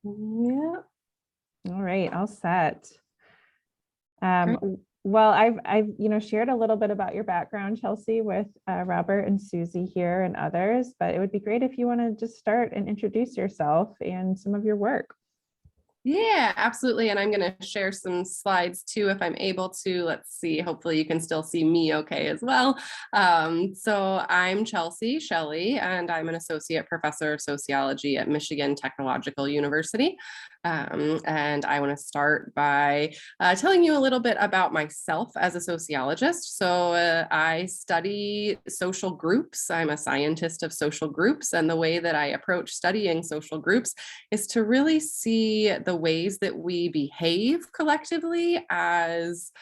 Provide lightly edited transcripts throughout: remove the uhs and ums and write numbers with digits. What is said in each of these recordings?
Yeah. All right, all set. Well, I've shared a little bit about your background, Chelsea, with Robert and Susie here and others, but it would be great if you want to just start and introduce yourself and some of your work. Yeah, absolutely. And I'm going to share some slides too, if I'm able to. Let's see. Hopefully you can still see me okay as well. So I'm Chelsea Schelly, and I'm an associate professor of sociology at Michigan Technological University. And I want to start by telling you a little bit about myself as a sociologist. So I study social groups. I'm a scientist of social groups. And the way that I approach studying social groups is to really see the ways that we behave collectively as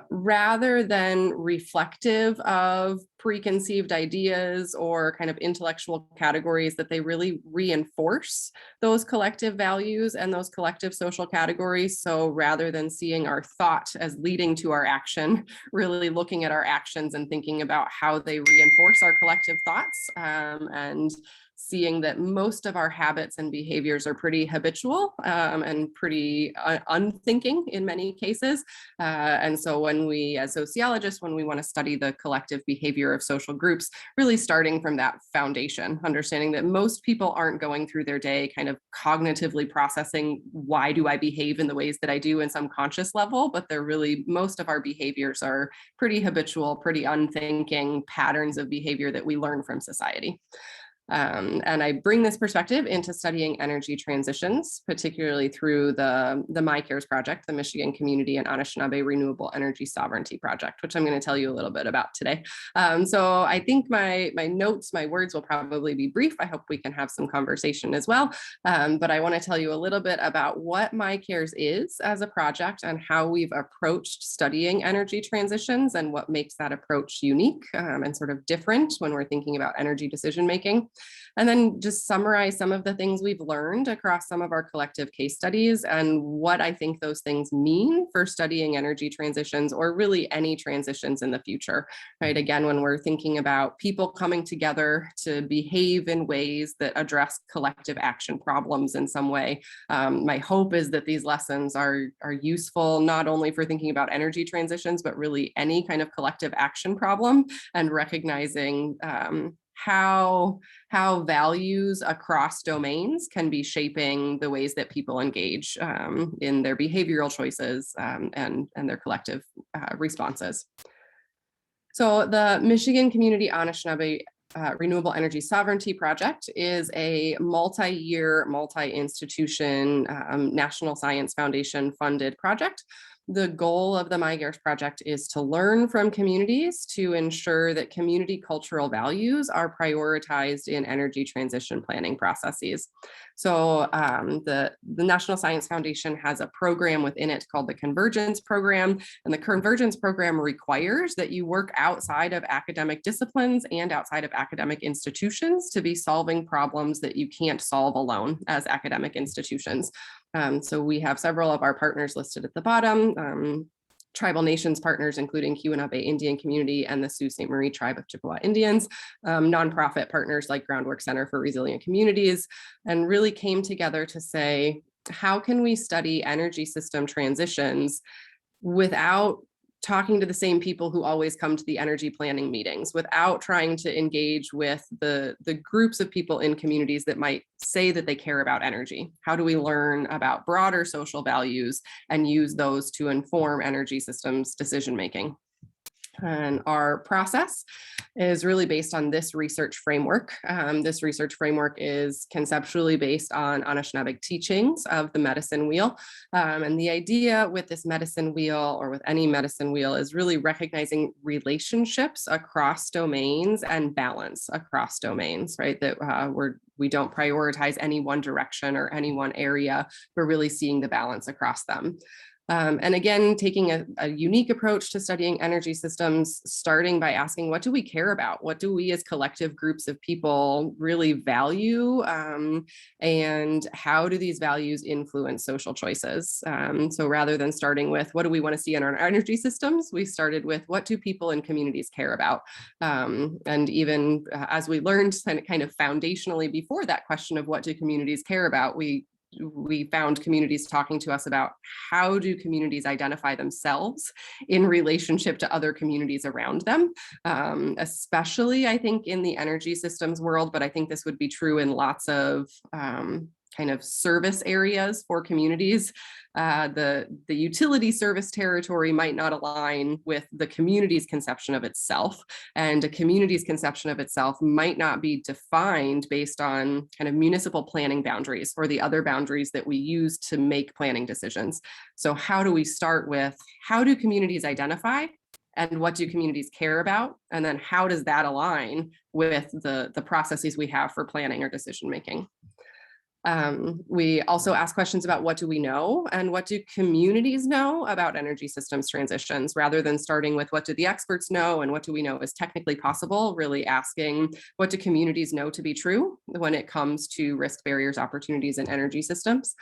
rather than reflective of preconceived ideas or kind of intellectual categories, that they really reinforce those collective values and those collective social categories. So rather than seeing our thought as leading to our action, really looking at our actions and thinking about how they reinforce our collective thoughts, and seeing that most of our habits and behaviors are pretty habitual and pretty unthinking in many cases. And so when we, as sociologists, when we want to study the collective behavior of social groups, really starting from that foundation, understanding that most people aren't going through their day kind of cognitively processing, why do I behave in the ways that I do in some conscious level, but they're really, most of our behaviors are pretty habitual, pretty unthinking patterns of behavior that we learn from society. And I bring this perspective into studying energy transitions, particularly through the MyCares project, the Michigan Community and Anishinaabe Renewable Energy Sovereignty Project, which I'm going to tell you a little bit about today. So I think my notes, my words will probably be brief. I hope we can have some conversation as well. But I want to tell you a little bit about what MyCares is as a project and how we've approached studying energy transitions and what makes that approach unique and sort of different when we're thinking about energy decision making. And then just summarize some of the things we've learned across some of our collective case studies and what I think those things mean for studying energy transitions, or really any transitions in the future, right? Again, when we're thinking about people coming together to behave in ways that address collective action problems in some way, my hope is that these lessons are useful not only for thinking about energy transitions, but really any kind of collective action problem, and recognizing how values across domains can be shaping the ways that people engage in their behavioral choices and their collective responses. So the Michigan Community Anishinaabe Renewable Energy Sovereignty Project is a multi-year, multi-institution, National Science Foundation funded project. The goal of the MyCares project is to learn from communities to ensure that community cultural values are prioritized in energy transition planning processes. So the National Science Foundation has a program within it called the Convergence Program, and the Convergence Program requires that you work outside of academic disciplines and outside of academic institutions to be solving problems that you can't solve alone as academic institutions. So we have several of our partners listed at the bottom, tribal nations partners, including Keweenaw Indian Community and the Sault Ste. Marie Tribe of Chippewa Indians, nonprofit partners like Groundwork Center for Resilient Communities, and really came together to say, how can we study energy system transitions without talking to the same people who always come to the energy planning meetings, without trying to engage with the groups of people in communities that might say that they care about energy? How do we learn about broader social values and use those to inform energy systems decision making? And our process is really based on this research framework. This research framework is conceptually based on Anishinaabe teachings of the medicine wheel. And the idea with this medicine wheel, or with any medicine wheel, is really recognizing relationships across domains and balance across domains, right? That we don't prioritize any one direction or any one area, but really seeing the balance across them. And again, taking a unique approach to studying energy systems, starting by asking, what do we care about? What do we as collective groups of people really value? And how do these values influence social choices? So rather than starting with, what do we want to see in our energy systems? We started with, what do people and communities care about? And even as we learned kind of foundationally before that question of what do communities care about, we found communities talking to us about how do communities identify themselves in relationship to other communities around them, especially I think in the energy systems world, but I think this would be true in lots of kind of service areas for communities. The utility service territory might not align with the community's conception of itself, and a community's conception of itself might not be defined based on kind of municipal planning boundaries or the other boundaries that we use to make planning decisions. So how do we start with, how do communities identify, and what do communities care about? And then how does that align with the processes we have for planning or decision making? We also ask questions about, what do we know and what do communities know about energy systems transitions, rather than starting with, what do the experts know and what do we know is technically possible, really asking, what do communities know to be true when it comes to risk, barriers, opportunities in energy systems?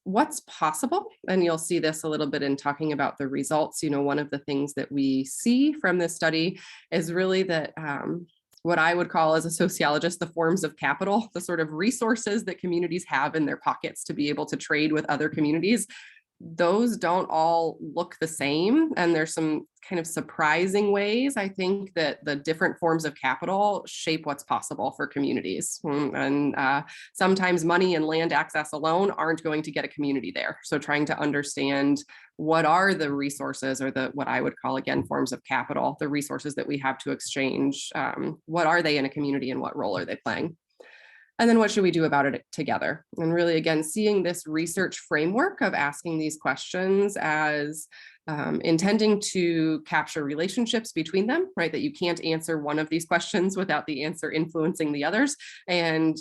What's possible? And you'll see this a little bit in talking about the results. One of the things that we see from this study is really that what I would call, as a sociologist, the forms of capital, the sort of resources that communities have in their pockets to be able to trade with other communities, those don't all look the same. And there's some kind of surprising ways, I think, that the different forms of capital shape what's possible for communities. And sometimes money and land access alone aren't going to get a community there. So trying to understand, what are the resources, or what I would call, again, forms of capital, the resources that we have to exchange, what are they in a community and what role are they playing? And then what should we do about it together? And really, again, seeing this research framework of asking these questions as intending to capture relationships between them, right? That you can't answer one of these questions without the answer influencing the others, and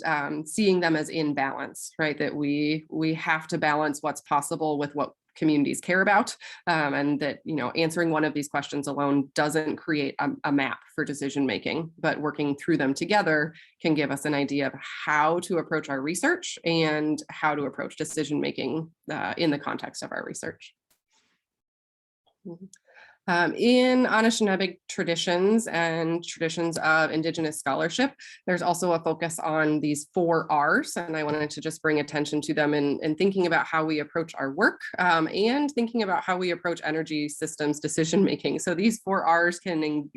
seeing them as in balance, right? That we have to balance what's possible with what communities care about, and that answering one of these questions alone doesn't create a map for decision making, but working through them together can give us an idea of how to approach our research and how to approach decision making in the context of our research. In Anishinaabe traditions and traditions of Indigenous scholarship, there's also a focus on these 4 R's, and I wanted to just bring attention to them in thinking about how we approach our work, and thinking about how we approach energy systems decision making. So these 4 R's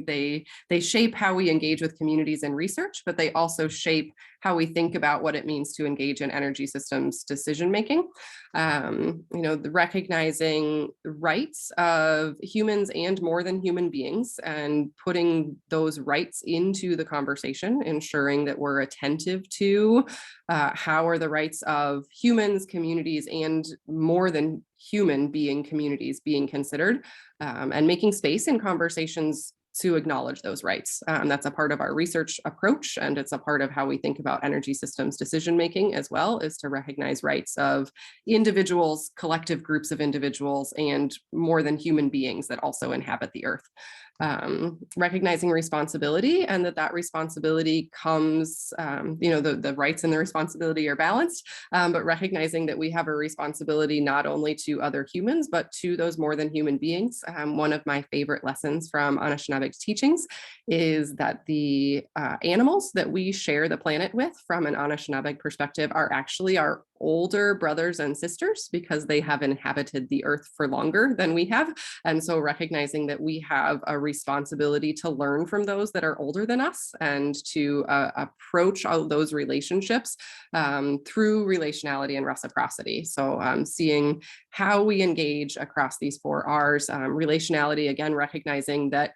they shape how we engage with communities in research, but they also shape how we think about what it means to engage in energy systems decision making. The recognizing rights of humans and more than human beings, and putting those rights into the conversation, ensuring that we're attentive to how are the rights of humans, communities, and more than human being communities being considered, and making space in conversations to acknowledge those rights. That's a part of our research approach, and it's a part of how we think about energy systems decision making as well, is to recognize rights of individuals, collective groups of individuals, and more than human beings that also inhabit the earth. Recognizing responsibility, and that responsibility comes, the rights and the responsibility are balanced, but recognizing that we have a responsibility not only to other humans, but to those more than human beings. One of my favorite lessons from Anishinaabe teachings is that the animals that we share the planet with from an Anishinaabe perspective are actually our older brothers and sisters, because they have inhabited the earth for longer than we have. And so recognizing that we have a responsibility to learn from those that are older than us, and to approach all those relationships through relationality and reciprocity. So seeing how we engage across these 4 R's, relationality, again, recognizing that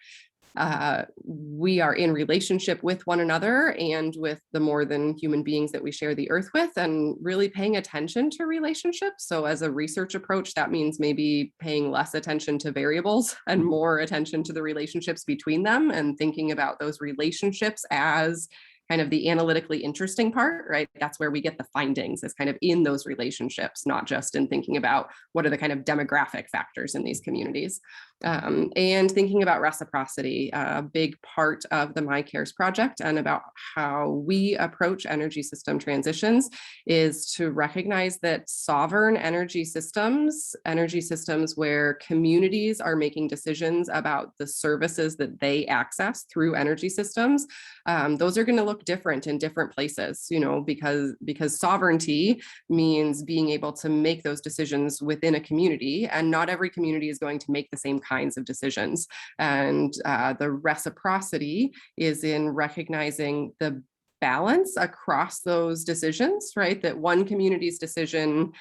we are in relationship with one another and with the more than human beings that we share the earth with, and really paying attention to relationships. So as a research approach, that means maybe paying less attention to variables and more attention to the relationships between them, and thinking about those relationships as kind of the analytically interesting part, right? That's where we get the findings, is kind of in those relationships, not just in thinking about what are the kind of demographic factors in these communities. And thinking about reciprocity, a big part of the My Cares project and about how we approach energy system transitions is to recognize that sovereign energy systems where communities are making decisions about the services that they access through energy systems, those are going to look different in different places, because sovereignty means being able to make those decisions within a community, and not every community is going to make the same kinds of decisions. And the reciprocity is in recognizing the balance across those decisions, right? That one community's decision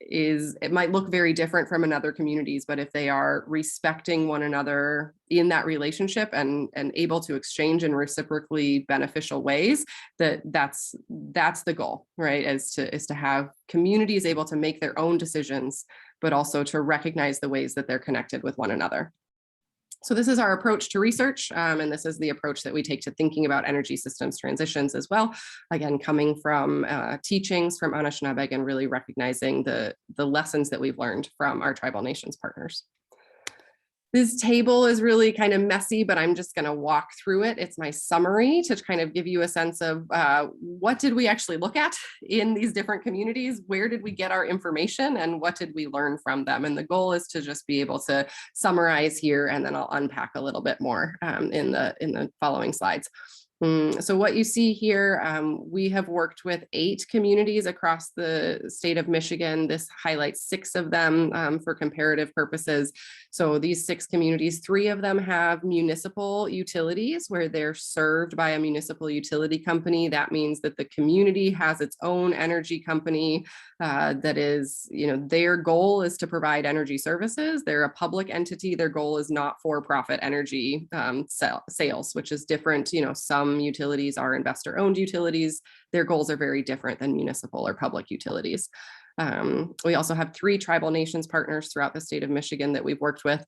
it might look very different from another community's, but if they are respecting one another in that relationship and able to exchange in reciprocally beneficial ways, that's the goal, right? Is to have communities able to make their own decisions, but also to recognize the ways that they're connected with one another. So this is our approach to research, and this is the approach that we take to thinking about energy systems transitions as well. Again, coming from teachings from Anishinaabe and really recognizing the lessons that we've learned from our tribal nations partners. This table is really kind of messy, but I'm just going to walk through it. It's my summary to kind of give you a sense of what did we actually look at in these different communities? Where did we get our information, and what did we learn from them? And the goal is to just be able to summarize here, and then I'll unpack a little bit more in the following slides. So what you see here, we have worked with 8 communities across the state of Michigan. This highlights 6 of them for comparative purposes. So these 6 communities, 3 of them have municipal utilities where they're served by a municipal utility company. That means that the community has its own energy company that is, their goal is to provide energy services. They're a public entity. Their goal is not for-profit energy sales, which is different. Some utilities are investor-owned utilities. Their goals are very different than municipal or public utilities. We also have 3 tribal nations partners throughout the state of Michigan that we've worked with.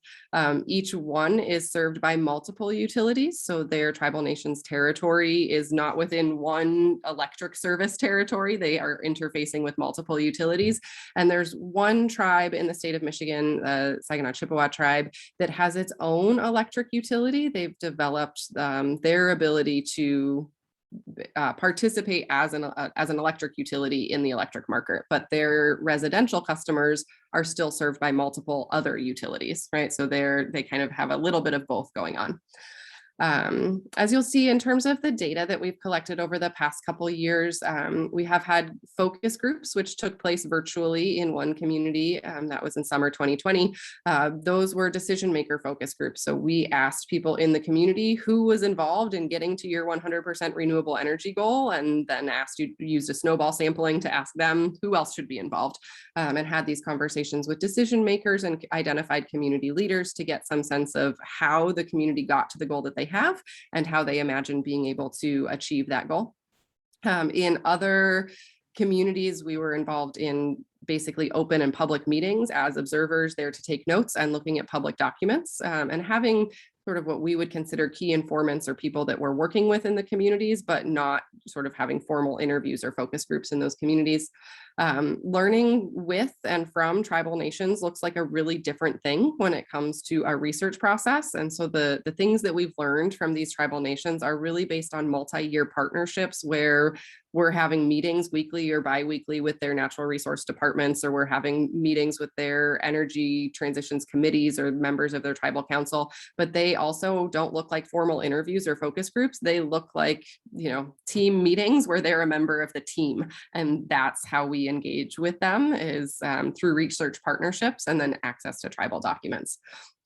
Each one is served by multiple utilities. So their tribal nations territory is not within one electric service territory. They are interfacing with multiple utilities. And there's one tribe in the state of Michigan, Saginaw Chippewa tribe, that has its own electric utility. They've developed their ability to participate as an electric utility in the electric market, but their residential customers are still served by multiple other utilities, right? So they kind of have a little bit of both going on. As you'll see, in terms of the data that we've collected over the past couple of years, we have had focus groups, which took place virtually in one community. That was in summer 2020. Those were decision maker focus groups. So we asked people in the community who was involved in getting to your 100% renewable energy goal, and then used a snowball sampling to ask them who else should be involved, and had these conversations with decision makers and identified community leaders to get some sense of how the community got to the goal that they have and how they imagine being able to achieve that goal. In other communities, we were involved in basically open and public meetings as observers there to take notes and looking at public documents, and having sort of what we would consider key informants or people that we're working with in the communities, but not sort of having formal interviews or focus groups in those communities. Learning with and from tribal nations looks like a really different thing when it comes to our research process. And so the things that we've learned from these tribal nations are really based on multi-year partnerships where we're having meetings weekly or bi-weekly with their natural resource departments, or we're having meetings with their energy transitions committees or members of their tribal council, but they also don't look like formal interviews or focus groups. They look like, team meetings where they're a member of the team. And that's how we engage with them, is through research partnerships and then access to tribal documents.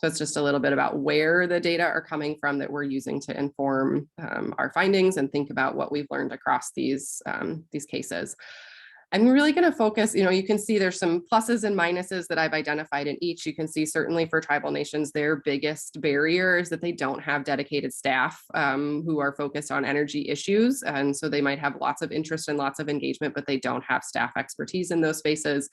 So it's just a little bit about where the data are coming from that we're using to inform our findings and think about what we've learned across these cases. I'm really going to focus, you can see there's some pluses and minuses that I've identified in each. You can see certainly for tribal nations, their biggest barrier is that they don't have dedicated staff who are focused on energy issues. And so they might have lots of interest and lots of engagement, but they don't have staff expertise in those spaces.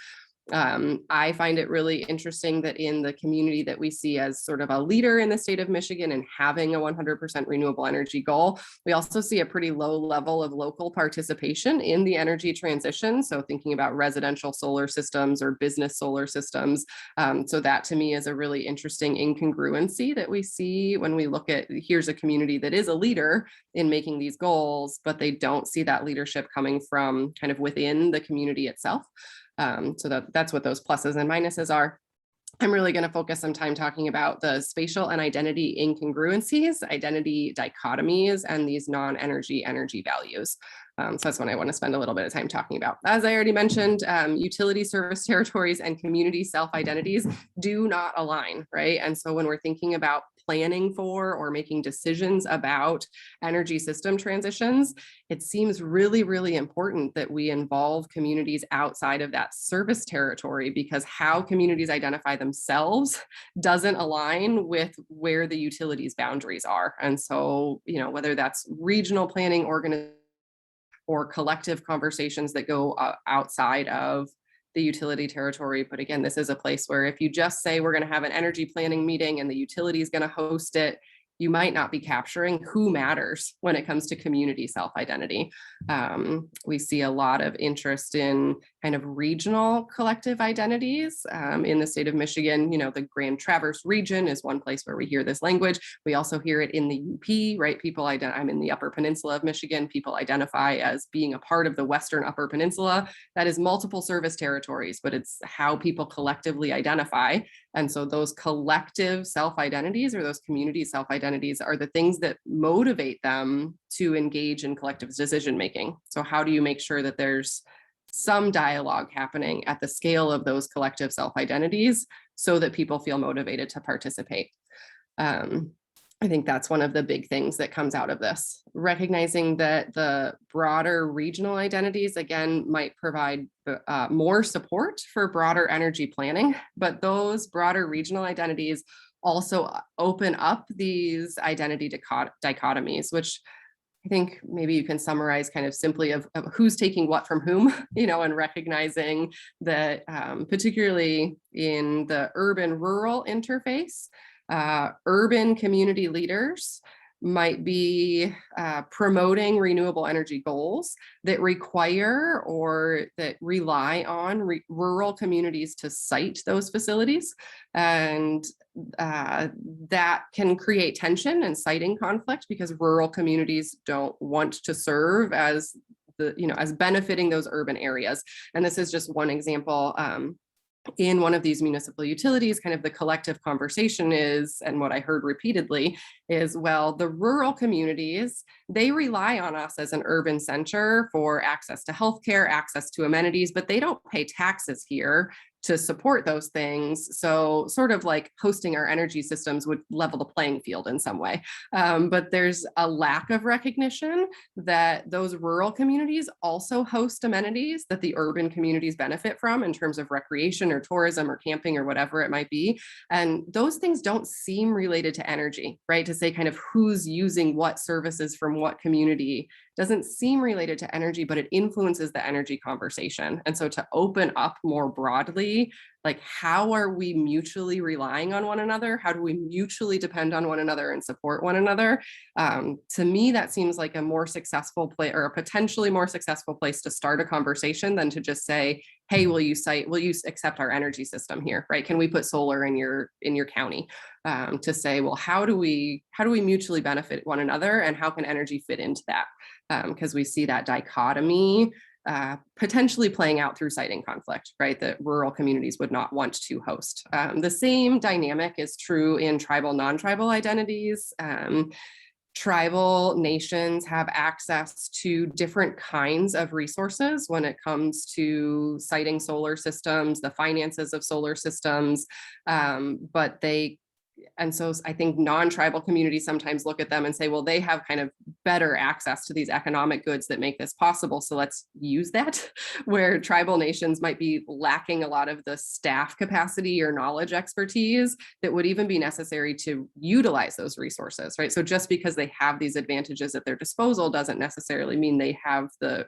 I find it really interesting that in the community that we see as sort of a leader in the state of Michigan and having a 100% renewable energy goal, we also see a pretty low level of local participation in the energy transition. So thinking about residential solar systems or business solar systems. So that to me is a really interesting incongruency that we see when we look at, here's a community that is a leader in making these goals, but they don't see that leadership coming from kind of within the community itself. So that's what those pluses and minuses are. I'm really going to focus some time talking about the spatial and identity incongruencies, identity dichotomies, and these non-energy energy values. So that's what I want to spend a little bit of time talking about. As I already mentioned, utility service territories and community self-identities do not align, right? And so when we're thinking about planning for or making decisions about energy system transitions, it seems really, really important that we involve communities outside of that service territory, because how communities identify themselves doesn't align with where the utilities boundaries are. And so, whether that's regional planning organizations or collective conversations that go outside of the utility territory. But again, this is a place where if you just say we're going to have an energy planning meeting and the utility is going to host it, you might not be capturing who matters when it comes to community self-identity. We see a lot of interest in kind of regional collective identities in the state of Michigan. The Grand Traverse region is one place where we hear this language. We also hear it in the UP, right? I'm in the Upper Peninsula of Michigan. People identify as being a part of the Western Upper Peninsula. That is multiple service territories, but it's how people collectively identify. And so those collective self-identities or those community self-identities are the things that motivate them to engage in collective decision-making. So how do you make sure that there's some dialogue happening at the scale of those collective self-identities so that people feel motivated to participate? I think that's one of the big things that comes out of this, recognizing that the broader regional identities, again, might provide more support for broader energy planning, but those broader regional identities also open up these identity dichotomies, which I think maybe you can summarize kind of simply of who's taking what from whom, and recognizing that particularly in the urban-rural interface, urban community leaders might be promoting renewable energy goals that require or that rely on rural communities to site those facilities. And that can create tension and siting conflict because rural communities don't want to serve as as benefiting those urban areas. And this is just one example. In one of these municipal utilities, kind of the collective conversation is, and what I heard repeatedly is, well, the rural communities, they rely on us as an urban center for access to healthcare, access to amenities, but they don't pay taxes here to support those things. So sort of like hosting our energy systems would level the playing field in some way. But there's a lack of recognition that those rural communities also host amenities that the urban communities benefit from in terms of recreation or tourism or camping or whatever it might be. And those things don't seem related to energy, right? To say kind of who's using what services from what community doesn't seem related to energy, but it influences the energy conversation. And so to open up more broadly, like how are we mutually relying on one another? How do we mutually depend on one another and support one another? To me, that seems like a more successful place or a potentially more successful place to start a conversation than to just say, hey, will you accept our energy system here, right? Can we put solar in your county? To say, well, how do we mutually benefit one another and how can energy fit into that? Because we see that dichotomy potentially playing out through siting conflict, right? That rural communities would not want to host. The same dynamic is true in tribal, non-tribal identities. Tribal nations have access to different kinds of resources when it comes to siting solar systems, the finances of solar systems, but they and so I think non-tribal communities sometimes look at them and say, well, they have kind of better access to these economic goods that make this possible, so let's use that. Where tribal nations might be lacking a lot of the staff capacity or knowledge expertise that would even be necessary to utilize those resources, right? So just because they have these advantages at their disposal doesn't necessarily mean they have the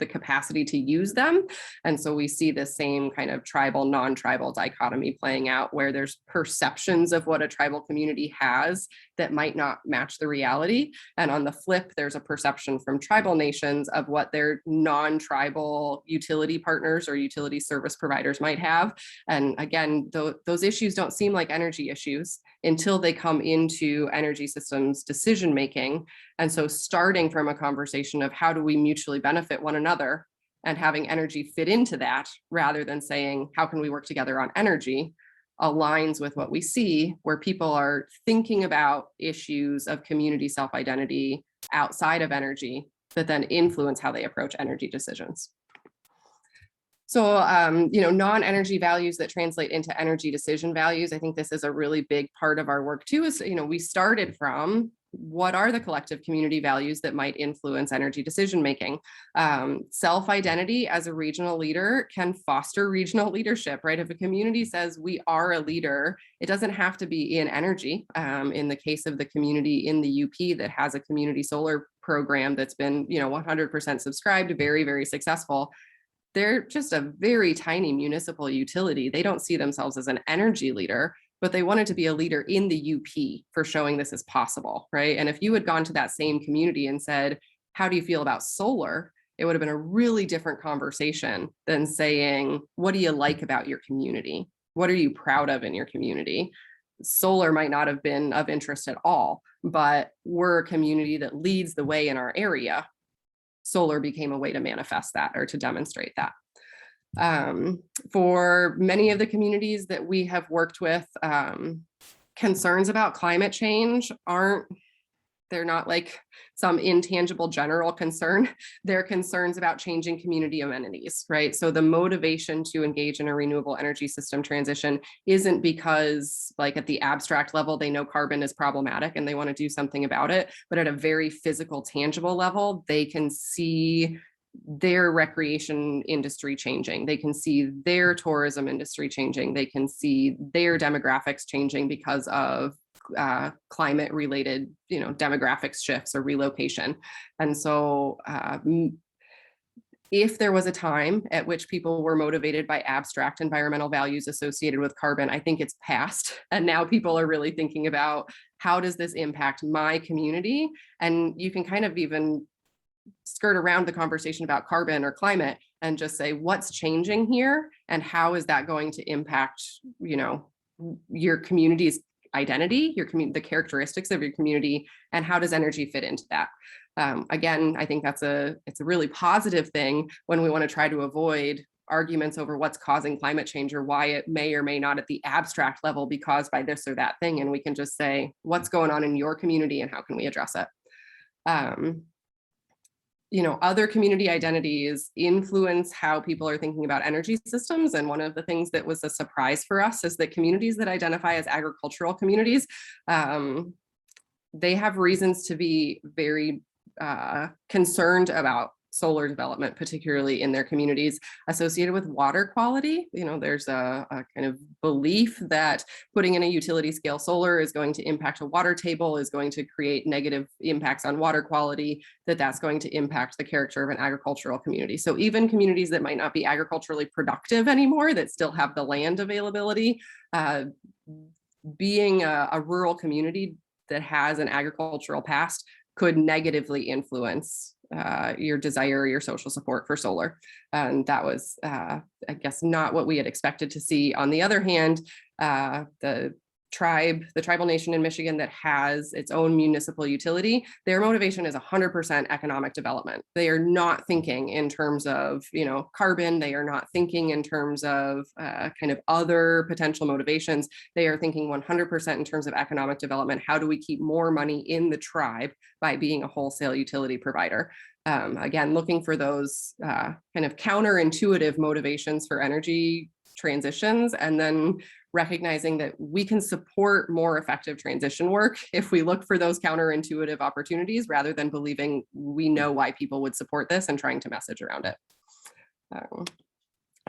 capacity to use them. And so we see the same kind of tribal, non-tribal dichotomy playing out, where there's perceptions of what a tribal community has that might not match the reality. And on the flip, there's a perception from tribal nations of what their non-tribal utility partners or utility service providers might have. And again, those issues don't seem like energy issues until they come into energy systems decision-making. And so starting from a conversation of how do we mutually benefit one another and having energy fit into that, rather than saying, how can we work together on energy, aligns with what we see, where people are thinking about issues of community self-identity outside of energy that then influence how they approach energy decisions. So, non-energy values that translate into energy decision values. I think this is a really big part of our work too, is, we started from what are the collective community values that might influence energy decision-making? Self-identity as a regional leader can foster regional leadership, right? If a community says we are a leader, it doesn't have to be in energy. In the case of the community in the UP that has a community solar program that's been, 100% subscribed, very, very successful. They're just a very tiny municipal utility. They don't see themselves as an energy leader, but they wanted to be a leader in the UP for showing this is possible, right? And if you had gone to that same community and said, how do you feel about solar? It would have been a really different conversation than saying, what do you like about your community? What are you proud of in your community? Solar might not have been of interest at all, but we're a community that leads the way in our area. Solar became a way to manifest that or to demonstrate that. For many of the communities that we have worked with, concerns about climate change they're not like some intangible general concern. They're concerns about changing community amenities, right? So the motivation to engage in a renewable energy system transition isn't because, like, at the abstract level, they know carbon is problematic and they want to do something about it, but at a very physical, tangible level, they can see their recreation industry changing. They can see their tourism industry changing. They can see their demographics changing because of climate related, demographics shifts or relocation. And so if there was a time at which people were motivated by abstract environmental values associated with carbon, I think it's past. And now people are really thinking about, how does this impact my community? And you can kind of even skirt around the conversation about carbon or climate and just say, what's changing here? And how is that going to impact, your community's identity, the characteristics of your community, and how does energy fit into that? Again, I think it's a really positive thing when we want to try to avoid arguments over what's causing climate change or why it may or may not at the abstract level be caused by this or that thing. And we can just say, what's going on in your community and how can we address it? Other community identities influence how people are thinking about energy systems. And one of the things that was a surprise for us is that communities that identify as agricultural communities, they have reasons to be very concerned about solar development, particularly in their communities associated with water quality. There's a kind of belief that putting in a utility scale solar is going to impact a water table, is going to create negative impacts on water quality, that's going to impact the character of an agricultural community. So even communities that might not be agriculturally productive anymore, that still have the land availability, being a rural community that has an agricultural past could negatively influence your desire or your social support for solar. And that was, I guess, not what we had expected to see. On the other hand, the tribal nation in Michigan that has its own municipal utility, their motivation is 100% economic development. They are not thinking in terms of, carbon. They are not thinking in terms of kind of other potential motivations. They are thinking 100% in terms of economic development. How do we keep more money in the tribe by being a wholesale utility provider? Again, looking for those kind of counterintuitive motivations for energy transitions, and then recognizing that we can support more effective transition work if we look for those counterintuitive opportunities rather than believing we know why people would support this and trying to message around it.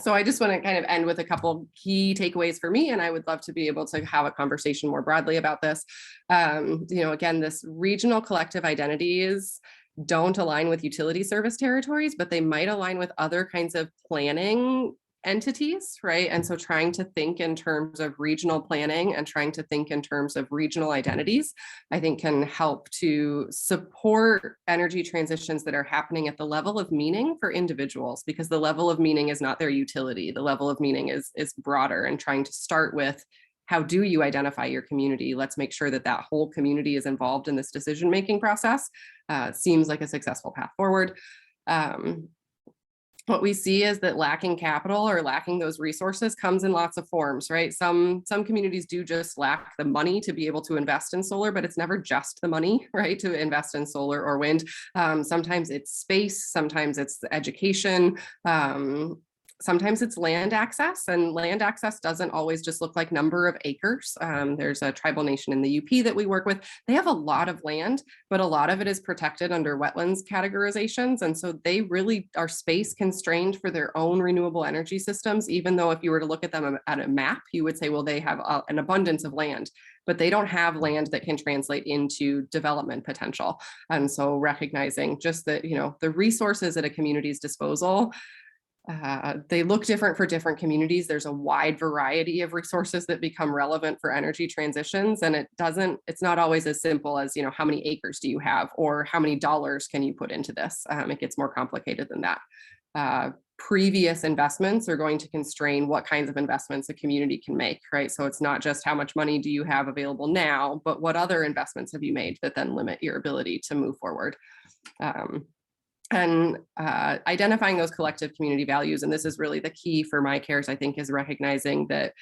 So I just want to kind of end with a couple key takeaways for me, and I would love to be able to have a conversation more broadly about this. Again, this regional collective identities don't align with utility service territories, but they might align with other kinds of planning entities, right? And so trying to think in terms of regional planning and trying to think in terms of regional identities, I think can help to support energy transitions that are happening at the level of meaning for individuals, because the level of meaning is not their utility. The level of meaning is broader, and trying to start with, how do you identify your community? Let's make sure that that whole community is involved in this decision-making process. Seems like a successful path forward. What we see is that lacking capital or lacking those resources comes in lots of forms, right? Some communities do just lack the money to be able to invest in solar, but it's never just the money, right, to invest in solar or wind. Sometimes it's space, sometimes it's education, sometimes it's land access, and land access doesn't always just look like number of acres. There's a tribal nation in the UP that we work with. They have a lot of land, but a lot of it is protected under wetlands categorizations. And so they really are space constrained for their own renewable energy systems, even though if you were to look at them at a map, you would say, well, they have an abundance of land, but they don't have land that can translate into development potential. And so recognizing just that, the resources at a community's disposal, they look different for different communities. There's a wide variety of resources that become relevant for energy transitions. And it's not always as simple as, how many acres do you have or how many dollars can you put into this? It gets more complicated than that. Previous investments are going to constrain what kinds of investments a community can make, right? So it's not just how much money do you have available now, but what other investments have you made that then limit your ability to move forward. And identifying those collective community values. And this is really the key for my cares, I think, is recognizing that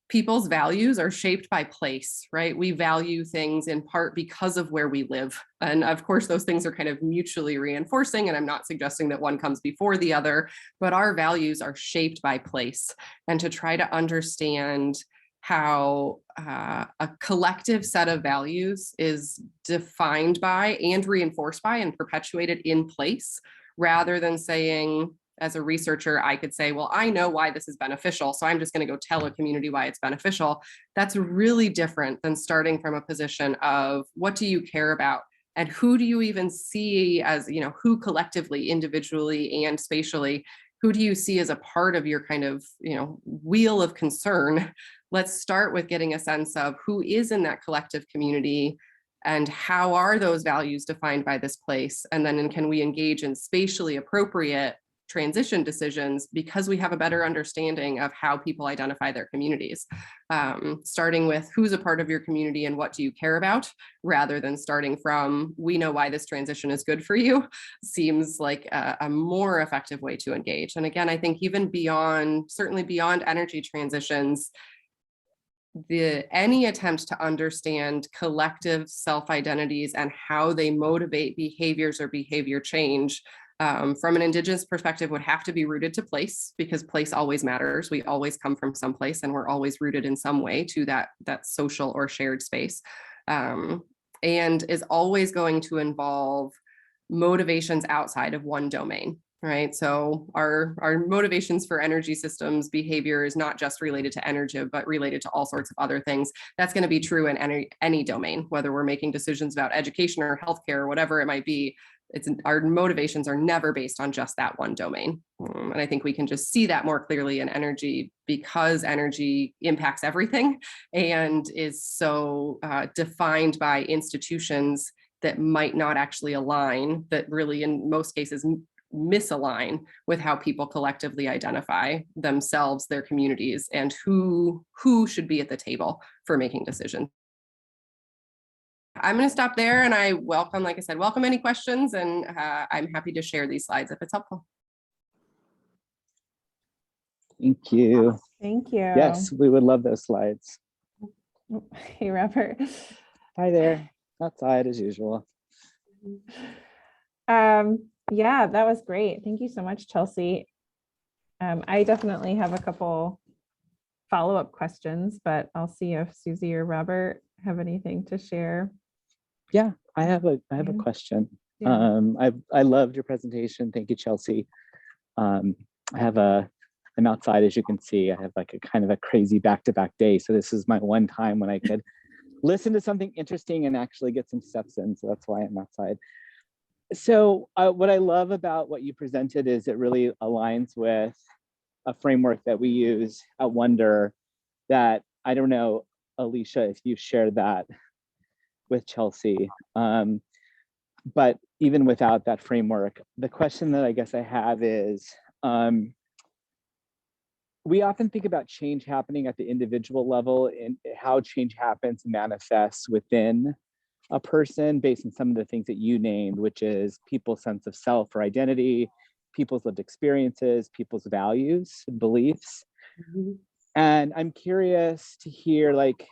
people's values are shaped by place, right? We value things in part because of where we live. And of course, those things are kind of mutually reinforcing. And I'm not suggesting that one comes before the other, but our values are shaped by place. And to try to understand how a collective set of values is defined by and reinforced by and perpetuated in place, rather than saying, as a researcher, I could say, well, I know why this is beneficial, so I'm just going to go tell a community why it's beneficial. That's really different than starting from a position of what do you care about? And who do you even see as, who collectively, individually, and spatially, who do you see as a part of your kind of, wheel of concern? Let's start with getting a sense of who is in that collective community and how are those values defined by this place? And then can we engage in spatially appropriate transition decisions because we have a better understanding of how people identify their communities, starting with who's a part of your community and what do you care about, rather than starting from, we know why this transition is good for you, seems like a more effective way to engage. And again, I think even certainly beyond energy transitions, any attempt to understand collective self-identities and how they motivate behaviors or behavior change from an Indigenous perspective would have to be rooted to place, because place always matters. We always come from someplace and we're always rooted in some way to that social or shared space, and is always going to involve motivations outside of one domain. Right. So our motivations for energy systems behavior is not just related to energy, but related to all sorts of other things. That's going to be true in any domain, whether we're making decisions about education or healthcare or whatever it might be. Our motivations are never based on just that one domain. And I think we can just see that more clearly in energy, because energy impacts everything and is so defined by institutions that might not actually align, that really in most cases misalign with how people collectively identify themselves, their communities, and who should be at the table for making decisions. I'm going to stop there, and I welcome, like I said, welcome any questions, and I'm happy to share these slides if it's helpful. Thank you. Thank you. Yes, we would love those slides. Hey, Robert. Hi there. Outside as usual. Yeah, that was great. Thank you so much, Chelsea. I definitely have a couple follow-up questions, but I'll see if Susie or Robert have anything to share. Yeah, I have a Yeah. question. Yeah. I loved your presentation. Thank you, Chelsea. I have I'm outside, as you can see. I have like a kind of a crazy back-to-back day. So this is my one time when I could listen to something interesting and actually get some steps in. So that's why I'm outside. So what I love about what you presented is it really aligns with a framework that we use at Wonder that, I don't know, Alicia, if you shared that with Chelsea. But even without that framework, the question that I guess I have is, we often think about change happening at the individual level and how change happens and manifests within a person based on some of the things that you named, which is people's sense of self or identity, people's lived experiences, people's values and beliefs. Mhm. And I'm curious to hear, like,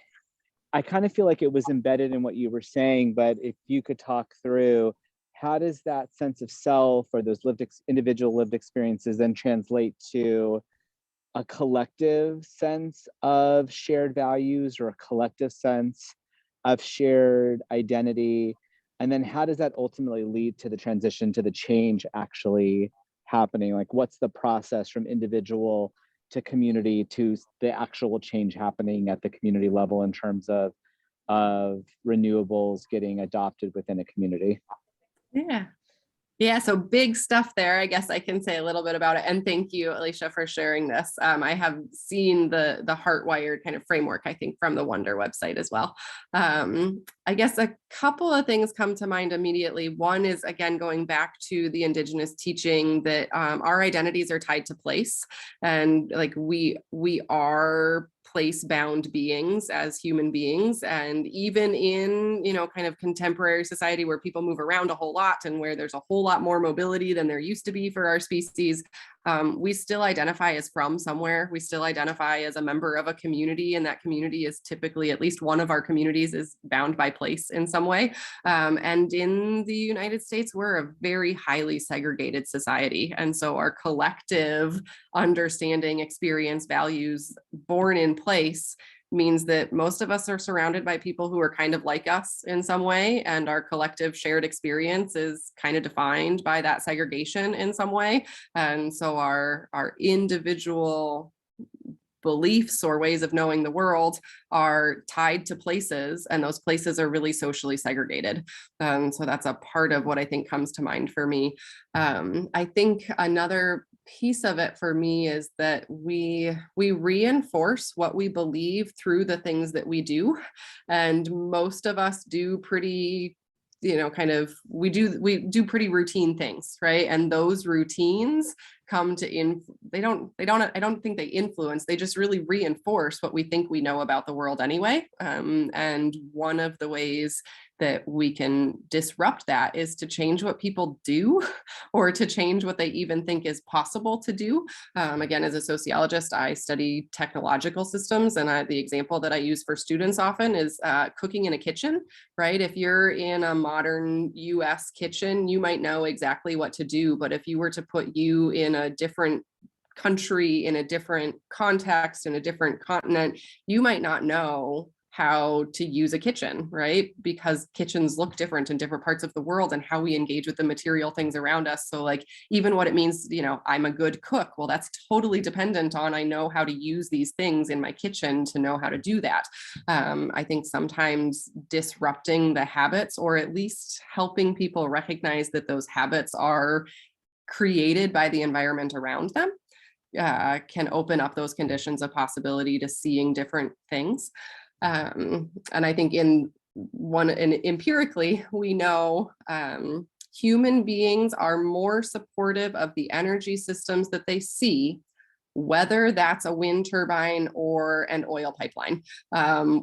I kind of feel like it was embedded in what you were saying, but if you could talk through, how does that sense of self or those individual lived experiences then translate to a collective sense of shared values or a collective sense of shared identity? And then how does that ultimately lead to the transition to the change actually happening? Like, what's the process from individual to community to the actual change happening at the community level in terms of renewables getting adopted within a community? Yeah. Yeah, so big stuff there. I guess I can say a little bit about it. And thank you, Alicia, for sharing this. I have seen the Heartwired kind of framework, I think, from the Wonder website as well. I guess a couple of things come to mind immediately. One is, again, going back to the Indigenous teaching that our identities are tied to place, and like we are place-bound beings as human beings. And even in, kind of contemporary society where people move around a whole lot and where there's a whole lot more mobility than there used to be for our species, we still identify as from somewhere. We still identify as a member of a community, and that community is typically, at least one of our communities is bound by place in some way. And in the United States, we're a very highly segregated society. And so our collective understanding, experience, values born in place means that most of us are surrounded by people who are kind of like us in some way, and our collective shared experience is kind of defined by that segregation in some way. And so our individual beliefs or ways of knowing the world are tied to places, and those places are really socially segregated. So that's a part of what I think comes to mind for me. I think another piece of it for me is that we reinforce what we believe through the things that we do, and most of us do pretty we do pretty routine things, right? And those routines come to I don't think they influence, they just really reinforce what we think we know about the world anyway. And one of the ways that we can disrupt that is to change what people do, or to change what they even think is possible to do. Again, as a sociologist, I study technological systems, and the example that I use for students often is cooking in a kitchen, right? If you're in a modern US kitchen, you might know exactly what to do, but if you were to put you in a different country, in a different context, in a different continent, you might not know how to use a kitchen, right? Because kitchens look different in different parts of the world, and how we engage with the material things around us. So like even what it means, I'm a good cook, well, that's totally dependent on I know how to use these things in my kitchen to know how to do that. I think sometimes disrupting the habits, or at least helping people recognize that those habits are created by the environment around them, can open up those conditions of possibility to seeing different things. And I think empirically, we know human beings are more supportive of the energy systems that they see, whether that's a wind turbine or an oil pipeline.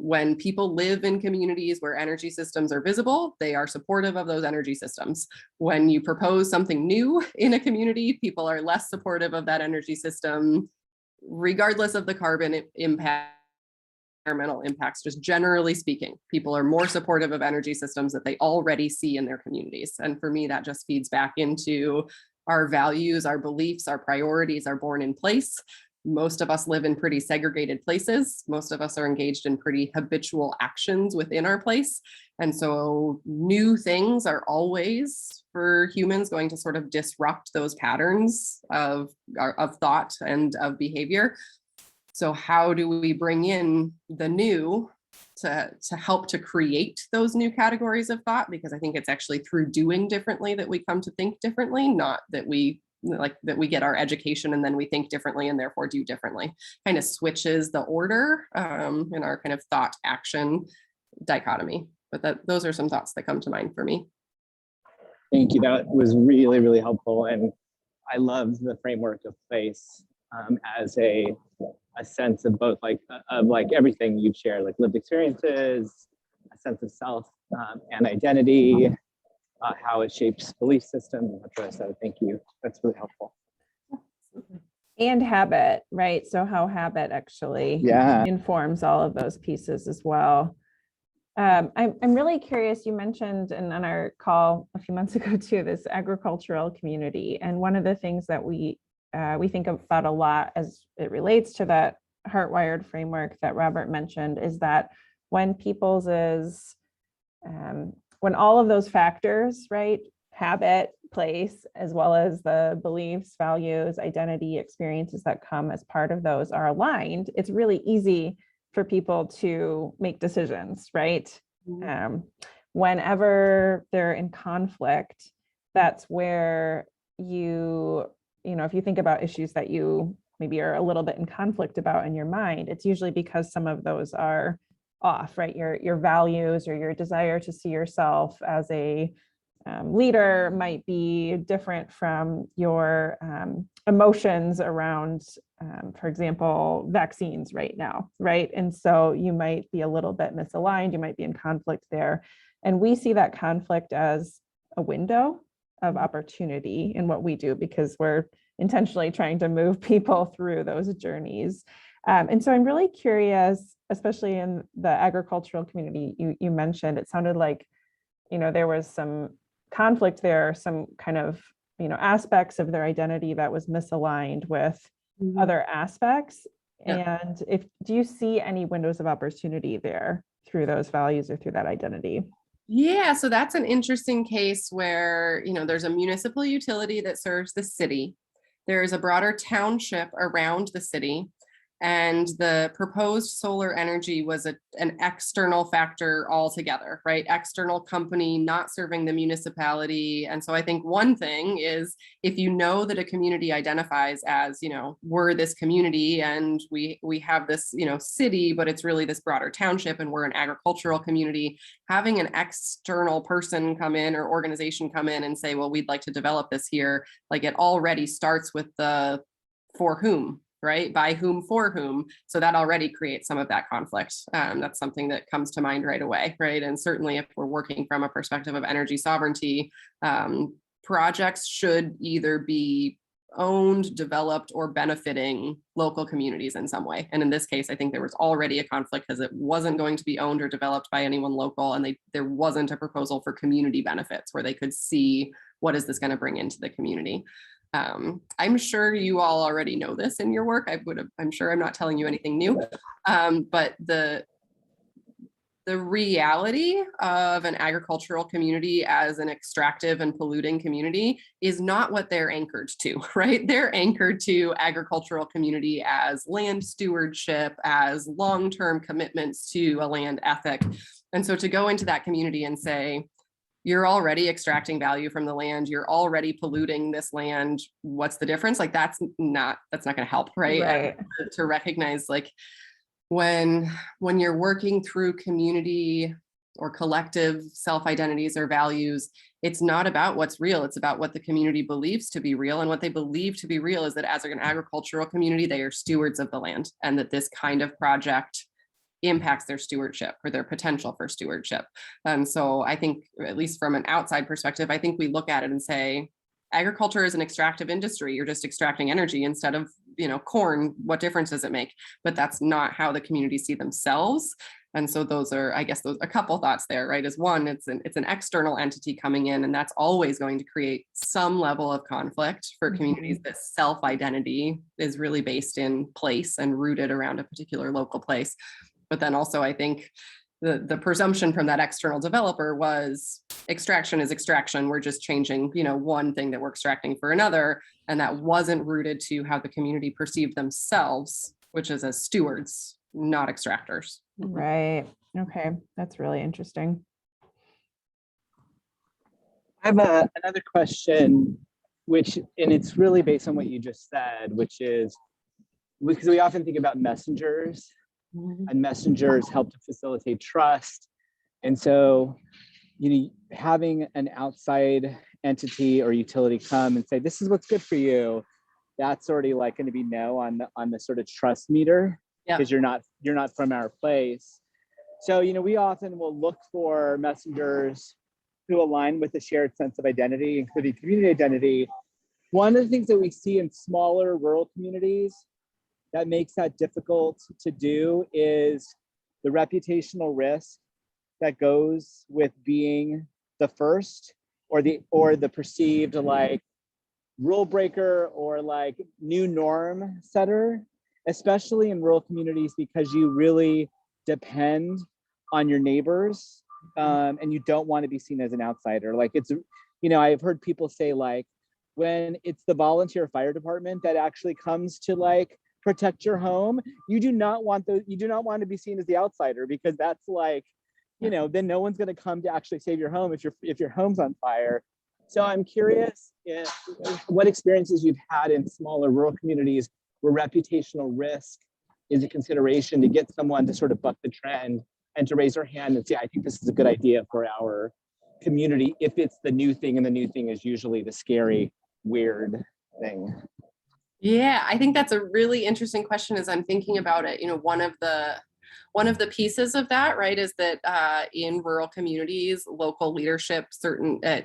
When people live in communities where energy systems are visible, they are supportive of those energy systems. When you propose something new in a community, people are less supportive of that energy system, regardless of the carbon impact, environmental impacts. Just generally speaking, people are more supportive of energy systems that they already see in their communities. And for me, that just feeds back into our values, our beliefs, our priorities are born in place. most of us live in pretty segregated places. Most of us are engaged in pretty habitual actions within our place. And so new things are always, for humans, going to sort of disrupt those patterns of thought and of behavior. So how do we bring in the new to help to create those new categories of thought? Because I think it's actually through doing differently that we come to think differently, not that we get our education and then we think differently and therefore do differently. Kind of switches the order in our kind of thought action dichotomy. But those are some thoughts that come to mind for me. Thank you. That was really, really helpful. And I loved the framework of place as a sense of both like everything you've shared, like lived experiences, a sense of self and identity, how it shapes belief systems, etc. So thank you. That's really helpful. And habit, right? So how habit actually informs all of those pieces as well. I'm really curious, you mentioned on our call a few months ago too, this agricultural community. And one of the things that we think about a lot as it relates to that hardwired framework that Robert mentioned is that when people's is, when all of those factors, right, habit, place, as well as the beliefs, values, identity, experiences that come as part of those are aligned, it's really easy for people to make decisions, right? Whenever they're in conflict, that's where if you think about issues that you maybe are a little bit in conflict about in your mind, it's usually because some of those are off, right? Your values or your desire to see yourself as a leader might be different from your emotions around, for example, vaccines right now, right? And so you might be a little bit misaligned, you might be in conflict there. And we see that conflict as a window of opportunity in what we do because we're intentionally trying to move people through those journeys. And so I'm really curious, especially in the agricultural community you mentioned, it sounded like, there was some conflict there, some kind of, aspects of their identity that was misaligned with other aspects. Yeah. And do you see any windows of opportunity there through those values or through that identity? Yeah, so that's an interesting case where, there's a municipal utility that serves the city. There's a broader township around the city. And the proposed solar energy was an external factor altogether, right? External company not serving the municipality. And so I think one thing is if you know that a community identifies as, we're this community and we have this, city, but it's really this broader township and we're an agricultural community, having an external person come in or organization come in and say, well, we'd like to develop this here. Like it already starts with the for whom, right? By whom, for whom. So that already creates some of that conflict. That's something that comes to mind right away, right? And certainly if we're working from a perspective of energy sovereignty, projects should either be owned, developed, or benefiting local communities in some way. And in this case, I think there was already a conflict because it wasn't going to be owned or developed by anyone local. And there wasn't a proposal for community benefits where they could see what is this going to bring into the community. I'm sure you all already know this in your work. I'm sure I'm not telling you anything new, but the reality of an agricultural community as an extractive and polluting community is not what they're anchored to, right? They're anchored to agricultural community as land stewardship, as long-term commitments to a land ethic. And so to go into that community and say, you're already extracting value from the land, you're already polluting this land, what's the difference? Like that's not going to help, right? Right. To recognize like when you're working through community or collective self-identities or values, it's not about what's real, it's about what the community believes to be real. And what they believe to be real is that as an agricultural community, they are stewards of the land and that this kind of project impacts their stewardship or their potential for stewardship. And so I think, at least from an outside perspective, I think we look at it and say, agriculture is an extractive industry. You're just extracting energy instead of, corn. What difference does it make? But that's not how the communities see themselves. And so those are, I guess, those a couple thoughts there, right? Is one, it's an external entity coming in, and that's always going to create some level of conflict for communities that self-identity is really based in place and rooted around a particular local place. But then also, I think the presumption from that external developer was extraction is extraction. We're just changing, one thing that we're extracting for another. And that wasn't rooted to how the community perceived themselves, which is as stewards, not extractors. Right. Okay. That's really interesting. I have another question, and it's really based on what you just said, which is, because we often think about messengers, and messengers help to facilitate trust. And so, having an outside entity or utility come and say, this is what's good for you, that's already like going to be no on the sort of trust meter, because you're not from our place. So, we often will look for messengers who align with a shared sense of identity, including community identity. One of the things that we see in smaller rural communities that makes that difficult to do is the reputational risk that goes with being the first or the perceived like rule breaker or like new norm setter, especially in rural communities, because you really depend on your neighbors, and you don't want to be seen as an outsider. Like I've heard people say, like, when it's the volunteer fire department that actually comes to like protect your home, you do not want to be seen as the outsider, because that's like, then no one's going to come to actually save your home if your home's on fire. So I'm curious what experiences you've had in smaller rural communities where reputational risk is a consideration to get someone to sort of buck the trend and to raise their hand and say, I think this is a good idea for our community, if it's the new thing, and the new thing is usually the scary, weird thing. Yeah, I think that's a really interesting question as I'm thinking about it. One of the pieces of that, right, is that in rural communities, local leadership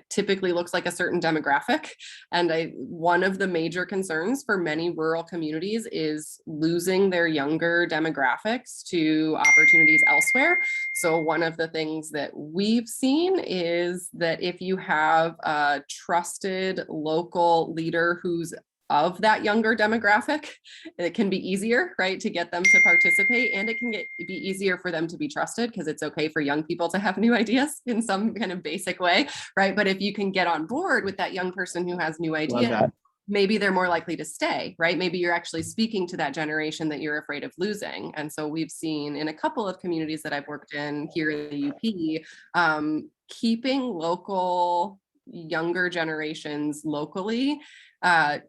typically looks like a certain demographic. And one of the major concerns for many rural communities is losing their younger demographics to opportunities elsewhere. So one of the things that we've seen is that if you have a trusted local leader who's of that younger demographic, it can be easier, right, to get them to participate, and it can be easier for them to be trusted, because it's okay for young people to have new ideas in some kind of basic way, right? But if you can get on board with that young person who has new ideas, maybe they're more likely to stay, right? Maybe you're actually speaking to that generation that you're afraid of losing. And so we've seen in a couple of communities that I've worked in here in the UP, keeping local younger generations locally.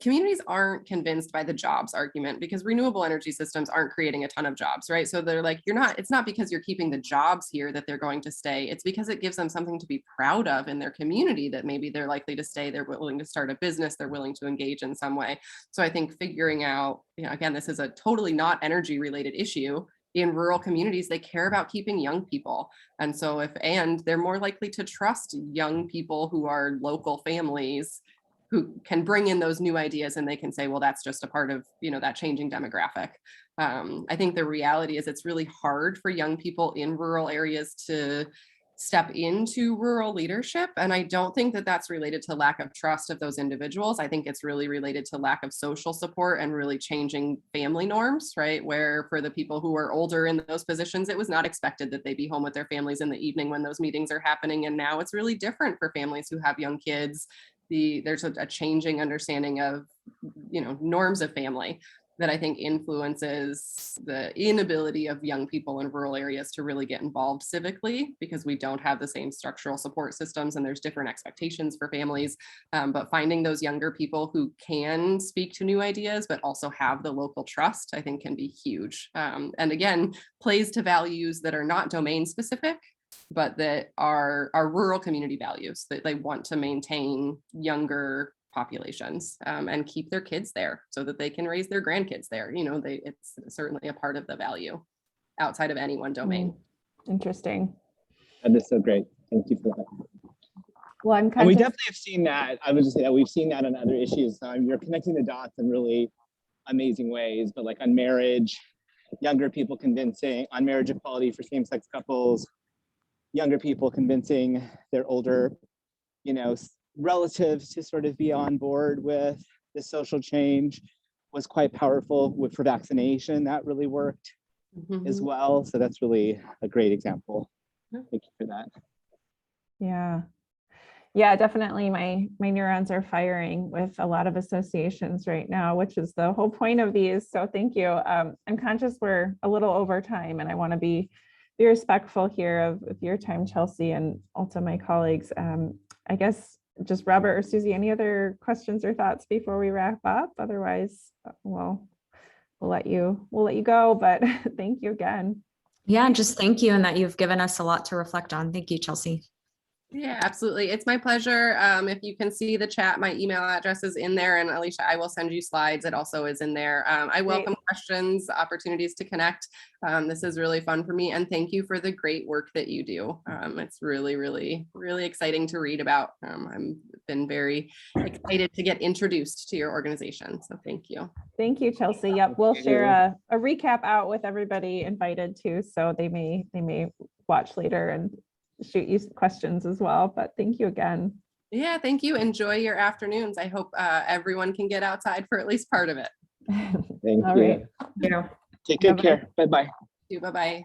Communities aren't convinced by the jobs argument, because renewable energy systems aren't creating a ton of jobs, right? So they're like, it's not because you're keeping the jobs here that they're going to stay. It's because it gives them something to be proud of in their community, that maybe they're likely to stay, they're willing to start a business, they're willing to engage in some way. So I think figuring out, again, this is a totally not energy related issue. In rural communities, they care about keeping young people. And so they're more likely to trust young people who are local families who can bring in those new ideas, and they can say, well, that's just a part of, that changing demographic. I think the reality is it's really hard for young people in rural areas to step into rural leadership. And I don't think that that's related to lack of trust of those individuals. I think it's really related to lack of social support and really changing family norms, right? Where for the people who are older in those positions, it was not expected that they be home with their families in the evening when those meetings are happening. And now it's really different for families who have young kids. There's a changing understanding of, norms of family that I think influences the inability of young people in rural areas to really get involved civically, because we don't have the same structural support systems and there's different expectations for families. But finding those younger people who can speak to new ideas, but also have the local trust, I think can be huge. And again, plays to values that are not domain specific, but that are rural community values, that they want to maintain younger populations and keep their kids there so that they can raise their grandkids there. It's certainly a part of the value outside of any one domain. Interesting. That is so great. Thank you for that. Well, and we definitely have seen that. I would just say that we've seen that on other issues. You're connecting the dots in really amazing ways, but like on marriage younger people convincing on marriage equality for same-sex couples, younger people convincing their older, relatives to sort of be on board with the social change was quite powerful. For vaccination, that really worked as well. So that's really a great example. Thank you for that. Yeah. Yeah, definitely. My neurons are firing with a lot of associations right now, which is the whole point of these. So thank you. I'm conscious we're a little over time, and I want to be respectful here of your time, Chelsea, and also my colleagues. I guess just Robert or Susie, any other questions or thoughts before we wrap up? Otherwise, well, we'll let you go. But thank you again. Yeah, just thank you, and that you've given us a lot to reflect on. Thank you, Chelsea. Yeah, absolutely. It's my pleasure. If you can see the chat, my email address is in there, and Alicia, I will send you slides. It also is in there. I welcome questions, opportunities to connect. This is really fun for me, and thank you for the great work that you do. It's really, really, really exciting to read about. I've been very excited to get introduced to your organization. So thank you. Thank you, Chelsea. Yep, we'll share a recap out with everybody invited too, so they may watch later and shoot you questions as well. But thank you again. Yeah, thank you. Enjoy your afternoons. I hope everyone can get outside for at least part of it. Thank All you. right. Take good care. Bye-bye. Bye-bye.